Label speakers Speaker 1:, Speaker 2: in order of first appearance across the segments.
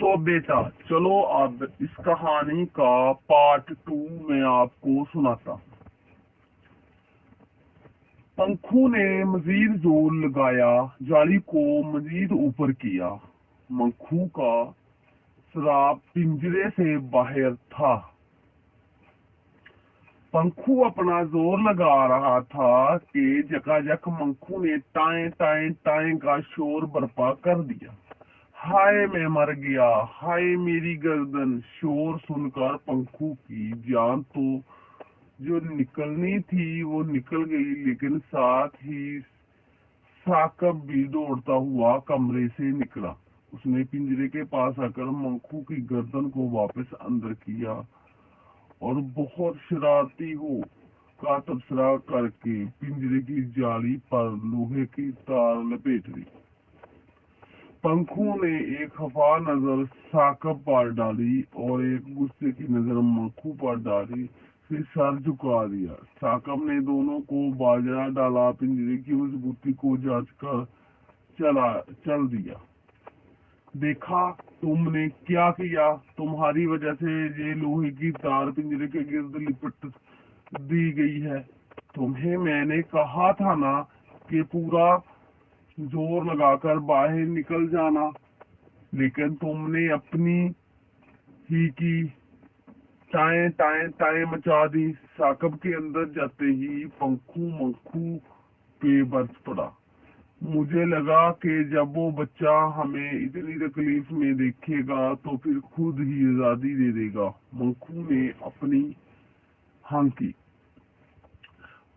Speaker 1: तो बेटा चलो अब इस कहानी का पार्ट 2 मैं आपको सुनाता हूँ। पंखू ने मजीद जोर लगाया, जाली को मजीद ऊपर किया। मंखू का शराब पिंजरे से बाहर था। पंखू अपना जोर लगा रहा था कि जकाजक मंखू ने टाएं टाएं टाएं का शोर बर्पा कर दिया। हाय मैं मर गया, हाय मेरी गर्दन। शोर सुनकर पंखू की जान तो जो निकलनी थी वो निकल गई, लेकिन साथ ही साकब भी दौड़ता हुआ कमरे से निकला। उसने पिंजरे के पास आकर मंखू की गर्दन को वापस अंदर किया और बहुत शरारती हो का तबसरा करके पिंजरे की जाली पर लोहे की तार लपेट दी। पंखू ने एक खफा नजर साकब पर डाली और एक गुस्से की नजर मंखू पर डाली, फिर सर झुका दिया। साकब ने दोनों को बाजरा डाला, पिंजरे की मजबूती को जांच कर चल दिया। देखा तुमने क्या किया, तुम्हारी वजह से ये लोहे की तार पिंजरे के गिर्द लिपट दी गई है। तुम्हें मैंने कहा था ना कि पूरा जोर लगाकर बाहर निकल जाना, लेकिन तुमने अपनी ही की टाएं टाएं टाएं मचा दी। साकब के अंदर जाते ही पंखू मंखू पे बरस पड़ा। मुझे लगा कि जब वो बच्चा हमें इतनी तकलीफ में देखेगा तो फिर खुद ही आजादी दे देगा। मंखू ने अपनी हांकी।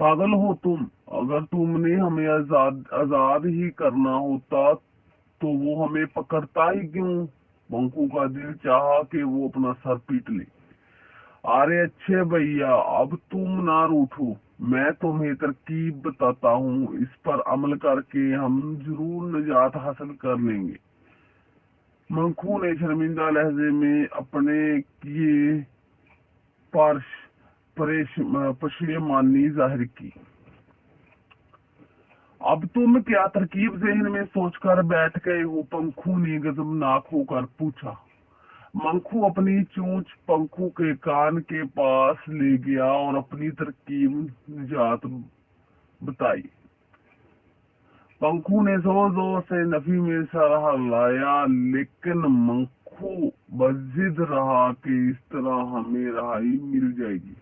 Speaker 1: पागल हो तुम, अगर तुमने हमें आजाद ही करना होता तो वो हमें पकड़ता ही क्यों। मंकू का दिल चाहा कि वो अपना सर पीट ले। अरे अच्छे भैया, अब तुम ना रूठो, मैं तुम्हें तरकीब बताता हूँ, इस पर अमल करके हम जरूर निजात हासिल कर लेंगे। मंकू ने शर्मिंदा लहजे में अपने किए पशेमानी जाहिर की। अब तुम क्या तरकीब ज़हन में सोचकर बैठ गए हो, पंखू ने गजबनाक होकर पूछा। मंखू अपनी चोंच पंखू के कान के पास ले गया और अपनी तरकीब निजात बताई। पंखू ने जोर जोर से नफी में सर हिलाया, लेकिन मंखू बजिद रहा कि इस तरह हमें रहाई मिल जाएगी।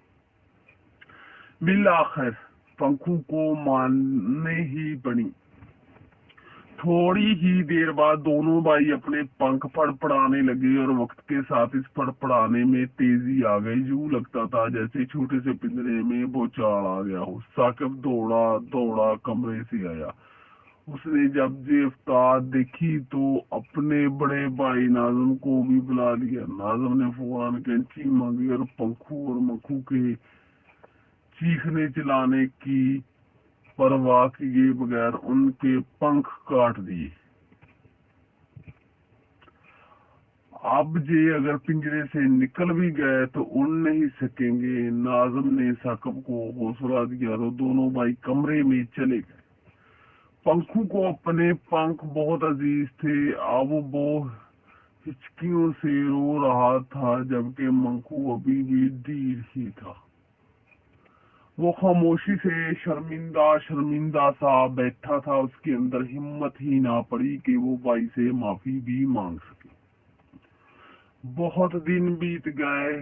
Speaker 1: बिलाखिर पंखू को मानने ही पड़ी। थोड़ी ही देर बाद दोनों भाई अपने पंख फड़फड़ाने लगे और वक्त के साथ इस फड़फड़ाने में तेजी आ गई। यूं लगता था जैसे छोटे से पिंजरे में भूचाल आ गया हो। साकिब दौड़ा दौड़ा कमरे से आया। उसने जब ये अफ्तार देखी तो अपने बड़े भाई नाजम को भी बुला लिया। नाजम ने फौरन कैंची मांगी और पंखू और मंखू के चीखने चिल्लाने की परवाह किए बगैर उनके पंख काट दिए। अब जे अगर पिंजरे से निकल भी गए तो उड़ नहीं सकेंगे। नाजम ने साकब को हौसला दिया तो दोनों भाई कमरे में चले गए। पंखू को अपने पंख बहुत अजीज थे। अब वो हिचकियों से रो रहा था, जबकि मंखू अभी भी ढीर ही था। वो खामोशी से शर्मिंदा सा बैठा था। उसके अंदर हिम्मत ही ना पड़ी कि वो भाई से माफी भी मांग सके। बहुत दिन बीत गए।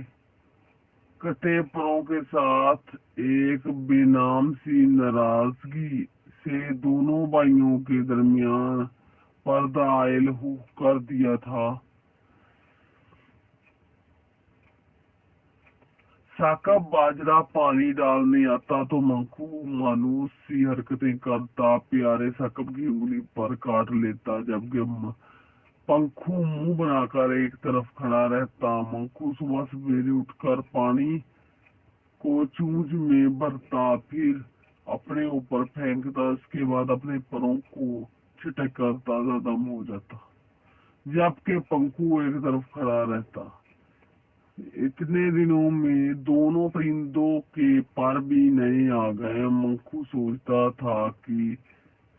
Speaker 1: कटे परों के साथ एक बेनाम सी नाराजगी से दोनों भाइयों के दरमियान पर्दा आयल कर दिया था। साकब बाजरा पानी डालने आता तो मंखू मानूस सी हरकतें करता, प्यारे साकब की उंगली पर काट लेता, जबकि पंखू मुंह बनाकर एक तरफ खड़ा रहता। मंखू सुबह सवेरे उठकर पानी को चूंज में भरता, फिर अपने ऊपर फेंकता, उसके बाद अपने परों को छिटक कर ताजा दम हो जाता, जबकि पंखू एक तरफ खड़ा रहता। इतने दिनों में दोनों परिंदों के पर भी नए आ गए। मंखू सोचता था कि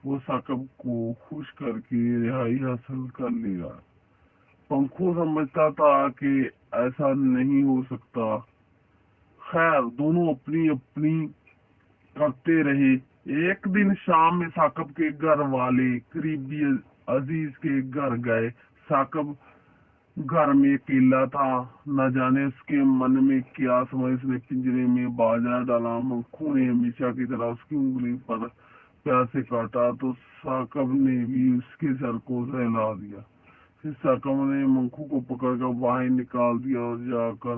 Speaker 1: वो साकब को खुश करके रिहाई हासिल कर लेगा। पंखू समझता था कि ऐसा नहीं हो सकता। खैर दोनों अपनी अपनी करते रहे। एक दिन शाम में साकब के घर वाले करीबी अजीज के घर गए। साकब घर में अकेला था। न जाने उसके मन में क्या समझ उसने पिंजरे में बाजा डाला। मंखू ने हमेशा की तरह उसकी उंगली पर प्यार से काटा तो साकब ने भी उसके सर को सहला दिया। फिर साकब ने मंखू को पकड़कर बाहर निकाल दिया और जाकर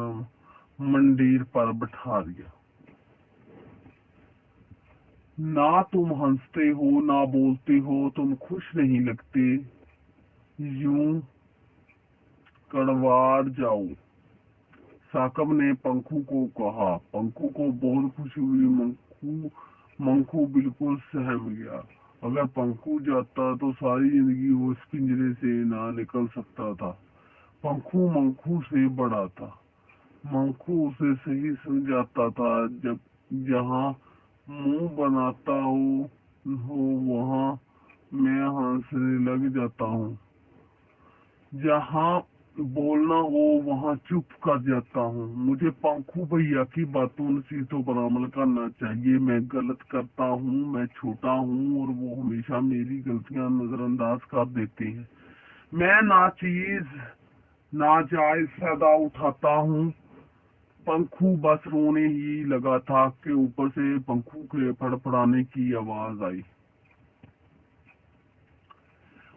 Speaker 1: मंदिर पर बैठा दिया। ना तुम हंसते हो ना बोलते हो, तुम खुश नहीं लगते, यूं कड़वाड़ जाओ, साकब ने पंखू को कहा। पंखू को बहुत खुशी हुई। मंखू बिल्कुल सहम गया। अगर पंखू जाता तो सारी जिंदगी वो इस पिंजरे से ना निकल सकता था। पंखू मंखू से बड़ा था। मंखू उसे सही समझाता था। जब जहाँ मुंह बनाता हो वहाँ मैं हंसने लग जाता हूँ, जहाँ बोलना हो वहाँ चुप कर जाता हूँ। मुझे पंखू भैया की बातों नसीहतों पर अमल करना चाहिए। मैं गलत करता हूँ, मैं छोटा हूँ और वो हमेशा मेरी गलतियाँ नजरअंदाज कर देते हैं। मैं नाजायज फायदा उठाता हूँ। पंखू बस रोने ही लगा था कि ऊपर से पंखू के फड़फड़ाने की आवाज आई।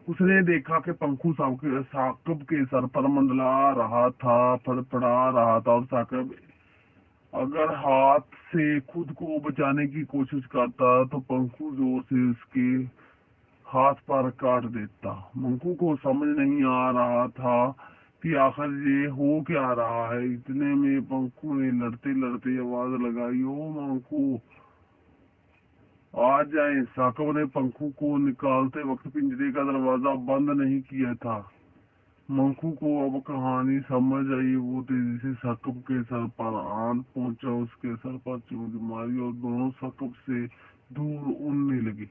Speaker 1: उसने देखा कि पंखू साकब के सर पर मंडला रहा था, फड़फड़ा रहा था। और साकब अगर हाथ से खुद को बचाने की कोशिश करता तो पंखू जोर से उसके हाथ पर काट देता। मंखू को समझ नहीं आ रहा था कि आखिर ये हो क्या रहा है। इतने में पंखू ने लड़ते लड़ते आवाज लगाई, ओ मंखू आ जाए। साकब ने पंखू को निकालते वक्त पिंजरे का दरवाजा बंद नहीं किया था। मंखू को अब कहानी समझ आई। वो तेजी से साकब के सर पर आन पहुंचा, उसके सर पर चोट मारी और दोनों साकब से दूर उड़ने लगे।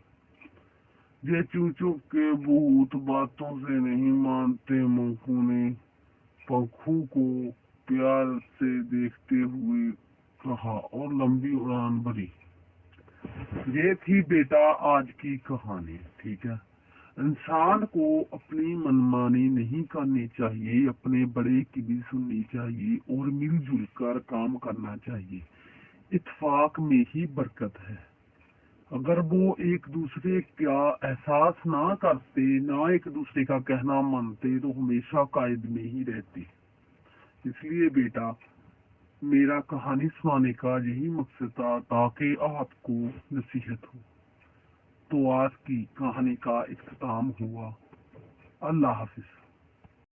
Speaker 1: ये चूचू के भूत बातों से नहीं मानते। मंखू ने पंखू को प्यार से देखते हुए कहा और लंबी उड़ान भरी। ये थी बेटा आज की कहानी। ठीक है, इंसान को अपनी मनमानी नहीं करनी चाहिए, अपने बड़े की भी सुननी चाहिए और मिलजुल कर काम करना चाहिए। इत्तेफाक में ही बरकत है। अगर वो एक दूसरे का एहसास ना करते, ना एक दूसरे का कहना मानते तो हमेशा कायद में ही रहते। इसलिए बेटा मेरा कहानी सुनाने का यही मकसद था ताकि आपको नसीहत हो। तो आज की कहानी का इख्तिताम हुआ। अल्लाह हाफिज।